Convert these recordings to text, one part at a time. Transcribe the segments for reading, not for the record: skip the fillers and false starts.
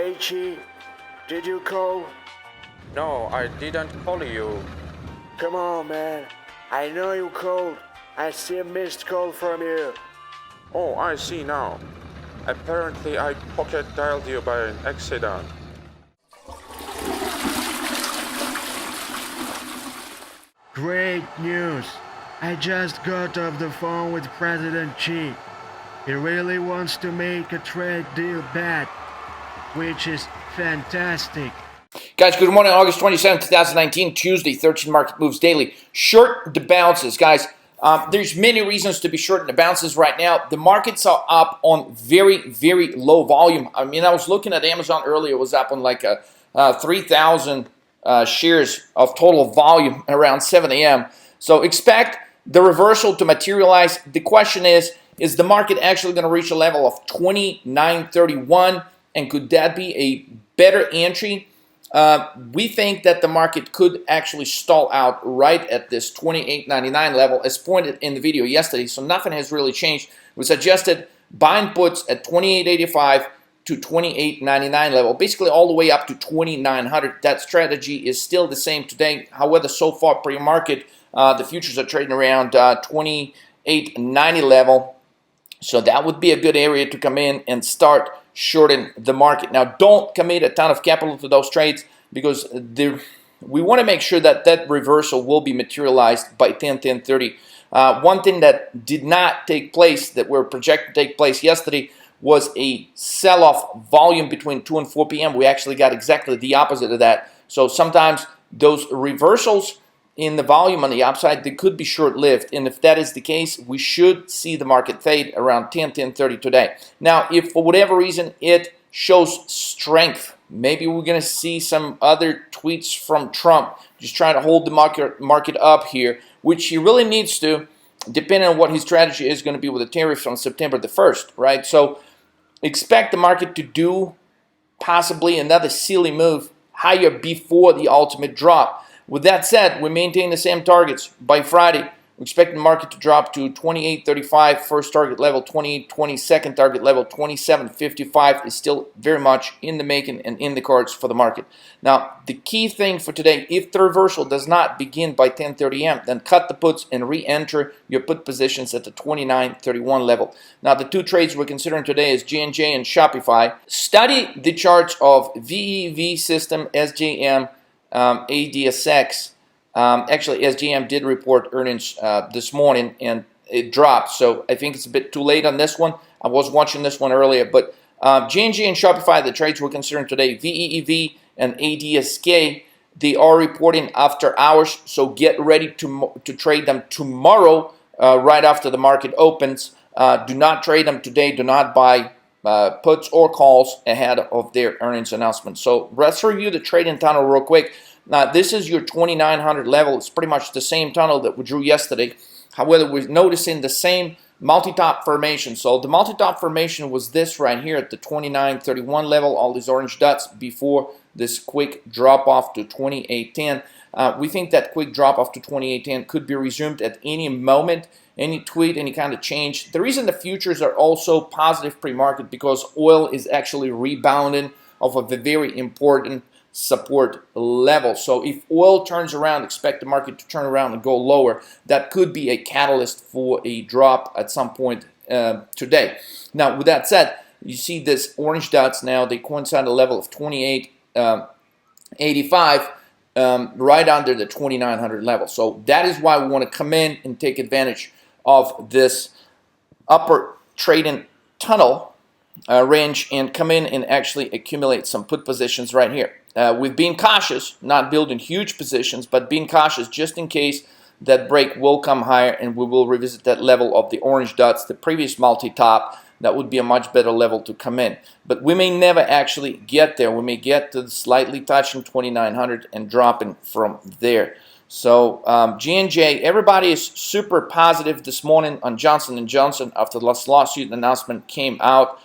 Hey Chi, did you call? No, I didn't call you. Come on, man. I know you called. I see a missed call from you. Oh, I see now. Apparently I pocket dialed you by an accident. Great news. I just got off the phone with President Xi. He really wants to make a trade deal bad, which is fantastic. Guys, good morning. August 27, 2019, Tuesday, 13 market moves daily. Short the bounces, guys. There's many reasons to be shorting the bounces right now. The markets are up on very, very low volume. I mean, I was looking at Amazon earlier. It was up on like 3,000 shares of total volume around 7 a.m. So expect the reversal to materialize. The question is the market actually going to reach a level of 29.31? And could that be a better entry? We think that the market could actually stall out right at this 28.99 level as pointed in the video yesterday. So nothing has really changed. We suggested buying puts at 28.85 to 28.99 level, basically all the way up to 2900. That strategy is still the same today. However, so far pre-market, the futures are trading around 28.90 level. So that would be a good area to come in and start shorting the market. Now, don't commit a ton of capital to those trades because we want to make sure that that reversal will be materialized by 10-10-30. One thing that did not take place, that we're projected to take place yesterday, was a sell-off volume between 2 and 4 p.m. We actually got exactly the opposite of that. So sometimes those reversals in the volume on the upside, they could be short-lived. And if that is the case, we should see the market fade around 10-10-30 today. Now, if for whatever reason it shows strength, maybe we're going to see some other tweets from Trump just trying to hold the market up here, which he really needs to, depending on what his strategy is going to be with the tariffs on September the 1st, right? So expect the market to do possibly another silly move higher before the ultimate drop. With that said, we maintain the same targets. By Friday, we expect the market to drop to 28.35, first target level, 28.20, second target level, 27.55 is still very much in the making and in the cards for the market. Now, the key thing for today, if the reversal does not begin by 10:30 a.m., then cut the puts and re-enter your put positions at the 29.31 level. Now, the two trades we're considering today is J&J and Shopify. Study the charts of VEV system, SJM, ADSX. Actually, SGM did report earnings this morning and it dropped, so I think it's a bit too late on this one. I was watching this one earlier, but J&J and Shopify, the trades we're considering today, VEEV and ADSK, they are reporting after hours, so get ready to trade them tomorrow right after the market opens. Do not trade them today. Do not buy puts or calls ahead of their earnings announcement. So let's review the trading tunnel real quick. Now, this is your 2900 level. It's pretty much the same tunnel that we drew yesterday. However, we're noticing the same multi-top formation. So the multi-top formation was this right here at the 2931 level, all these orange dots before this quick drop off to 2810. We think that quick drop off to 2810 could be resumed at any moment, any tweet, any kind of change. The reason the futures are also positive pre-market because oil is actually rebounding off of a very important support level. So if oil turns around, expect the market to turn around and go lower. That could be a catalyst for a drop at some point today. Now, with that said, you see this orange dots now, they coincide a level of 28.85 right under the 2900 level. So that is why we want to come in and take advantage of this upper trading tunnel range and come in and actually accumulate some put positions right here. We've been cautious, not building huge positions, but being cautious just in case that break will come higher and we will revisit that level of the orange dots, the previous multi-top. That would be a much better level to come in. But we may never actually get there. We may get to slightly touching 2900 and dropping from there. So J&J, everybody is super positive this morning on Johnson & Johnson after the lawsuit announcement came out.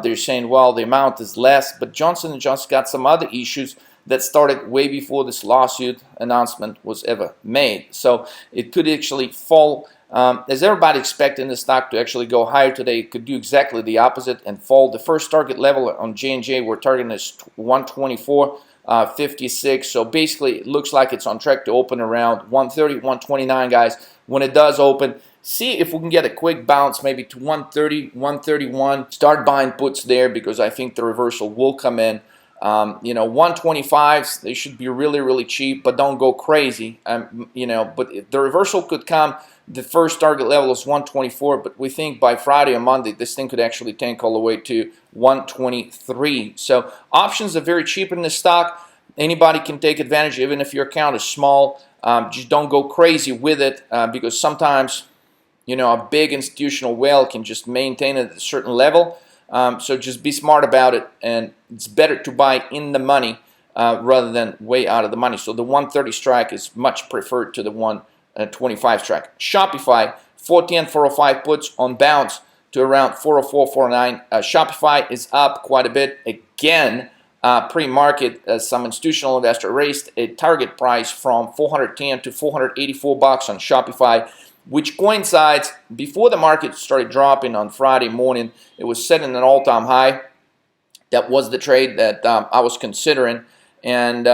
They're saying, well, the amount is less, but Johnson & Johnson got some other issues that started way before this lawsuit announcement was ever made. So it could actually fall As everybody expecting the stock to actually go higher today, it could do exactly the opposite and fall. The first target level on J&J we're targeting is 124.56. So basically, it looks like it's on track to open around 130, 129, guys. When it does open, see if we can get a quick bounce, maybe to 130, 131. Start buying puts there because I think the reversal will come in. 125s, they should be really, really cheap, but don't go crazy. But if the reversal could come. The first target level is 124, but we think by Friday or Monday, this thing could actually tank all the way to 123. So options are very cheap in this stock. Anybody can take advantage, even if your account is small. Just don't go crazy with it because sometimes, a big institutional whale can just maintain it at a certain level. So just be smart about it, and it's better to buy in the money rather than way out of the money. So the 130 strike is much preferred to the 125 strike. Shopify, 410, 405 puts on bounce to around 404, 409. Shopify is up quite a bit. Again, pre-market, some institutional investor raised a target price from 410 to 484 bucks on Shopify, which coincides before the market started dropping on Friday morning. It was setting an all-time high. That was the trade that I was considering, and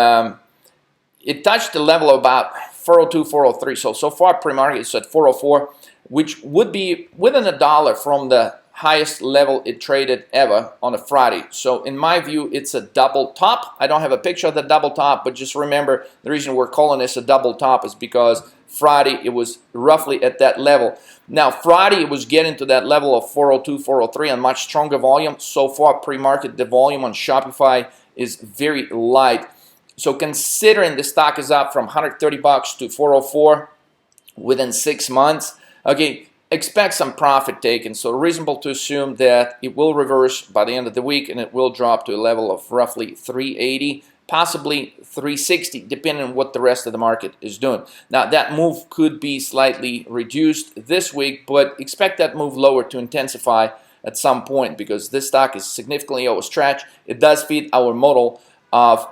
it touched the level of about 402, 403. So far pre-market it's at 404, which would be within $1 from the highest level it traded ever on a Friday. So in my view, it's a double top. I don't have a picture of the double top, but just remember the reason we're calling this a double top is because Friday it was roughly at that level. Now Friday it was getting to that level of 402, 403 on much stronger volume. So far pre-market, the volume on Shopify is very light. So considering the stock is up from 130 bucks to 404 within 6 months, okay, expect some profit taken. So reasonable to assume that it will reverse by the end of the week and it will drop to a level of roughly 380, possibly 360, depending on what the rest of the market is doing. Now that move could be slightly reduced this week, but expect that move lower to intensify at some point because this stock is significantly overstretched. It does fit our model of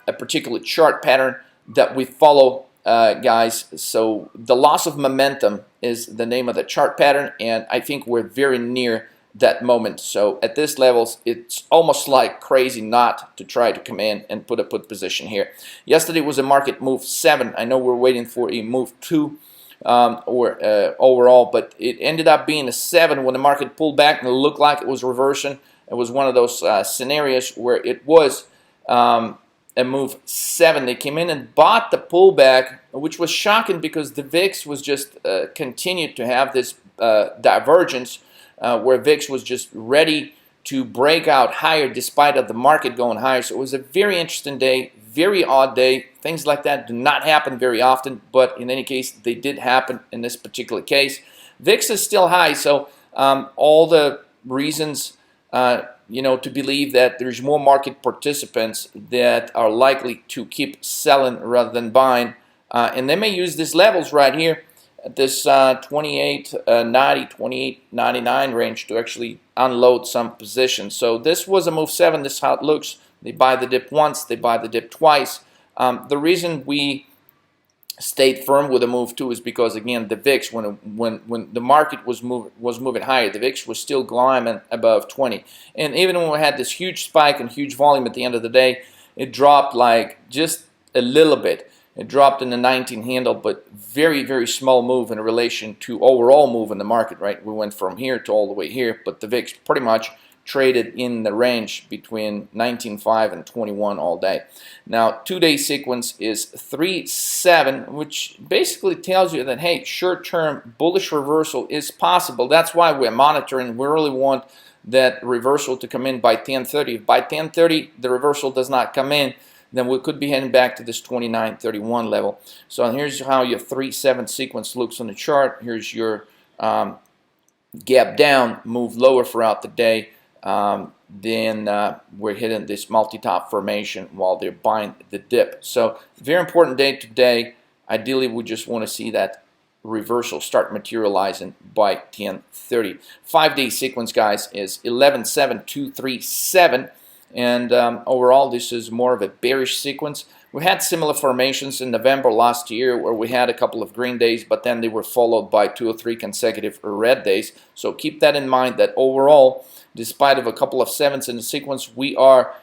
a particular chart pattern that we follow, guys. So the loss of momentum is the name of the chart pattern, and I think we're very near that moment. So at this levels, it's almost like crazy not to try to come in and put a put position here. Yesterday was a market move 7. I know we're waiting for a move 2 overall, but it ended up being a 7 when the market pulled back and it looked like it was reversing. It was one of those scenarios where it was a move 7. They came in and bought the pullback, which was shocking because the VIX was just continued to have this divergence where VIX was just ready to break out higher despite of the market going higher. So it was a very interesting day, very odd day. Things like that do not happen very often, but in any case, they did happen in this particular case. VIX is still high, so all the reasons to believe that there's more market participants that are likely to keep selling rather than buying. And they may use these levels right here at this 28.90, 28.99 range to actually unload some positions. So this was a move 7. This is how it looks. They buy the dip once, they buy the dip twice. The reason we stayed firm with a move 2 is because, again, the VIX, when the market was moving higher, the VIX was still climbing above 20. And even when we had this huge spike and huge volume at the end of the day, it dropped like just a little bit. It dropped in the 19 handle, but very, very small move in relation to overall move in the market, right? We went from here to all the way here, but the VIX pretty much traded in the range between 19.5 and 21 all day. Now, 2-day sequence is 3.7, which basically tells you that, hey, short-term bullish reversal is possible. That's why we're monitoring. We really want that reversal to come in by 10:30. If by 10:30 the reversal does not come in, then we could be heading back to this 29.31 level. So here's how your 3.7 sequence looks on the chart. Here's your gap down, move lower throughout the day. Then we're hitting this multi-top formation while they're buying the dip. So very important day today. Ideally, we just want to see that reversal start materializing by 10:30. 5-day sequence, guys, is 11.7, 237. and overall this is more of a bearish sequence. We had similar formations in November last year where we had a couple of green days, but then they were followed by 2 or 3 consecutive red days. So keep that in mind, that overall, despite of a couple of 7s in the sequence, we are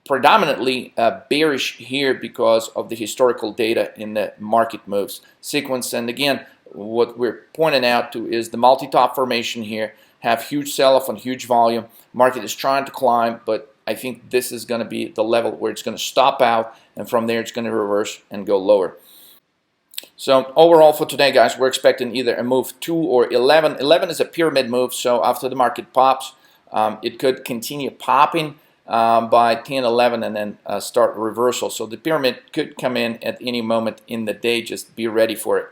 predominantly bearish here because of the historical data in the market moves sequence. And again, what we're pointing out to is the multi-top formation here have huge sell-off and huge volume. Market is trying to climb, but I think this is going to be the level where it's going to stop out, and from there it's going to reverse and go lower. So overall for today, guys, we're expecting either a move 2 or 11. 11 is a pyramid move, so after the market pops, it could continue popping by 10, 11, and then start reversal. So the pyramid could come in at any moment in the day. Just be ready for it.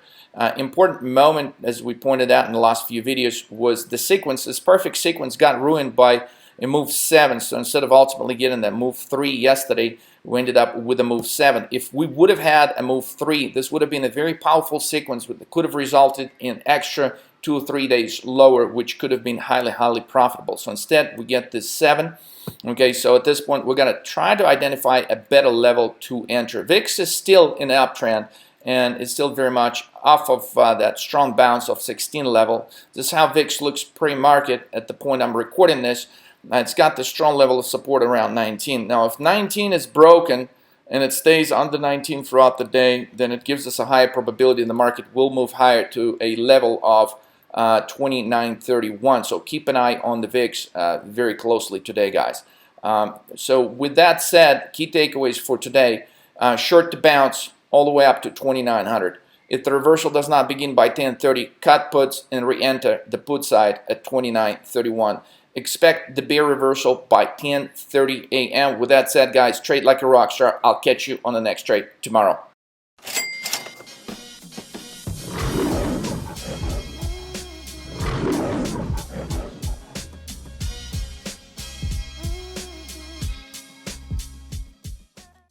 Important moment, as we pointed out in the last few videos, was the sequence. This perfect sequence got ruined by a move 7. So instead of ultimately getting that move 3 yesterday, we ended up with a move 7. If we would have had a move 3, this would have been a very powerful sequence that could have resulted in extra 2 or 3 days lower, which could have been highly profitable. So instead we get this 7. Okay, so at this point we're going to try to identify a better level to enter. VIX is still in an uptrend, and it's still very much off of that strong bounce of 16 level. This is how VIX looks pre-market at the point I'm recording this. It's got the strong level of support around 19. Now, if 19 is broken and it stays under 19 throughout the day, then it gives us a higher probability the market will move higher to a level of 29.31. So keep an eye on the VIX very closely today, guys. So with that said, key takeaways for today: short to bounce all the way up to 2900. If the reversal does not begin by 10:30, cut puts and re-enter the put side at 29.31. Expect the bear reversal by 10:30 a.m. With that said, guys, trade like a rock star. I'll catch you on the next trade tomorrow.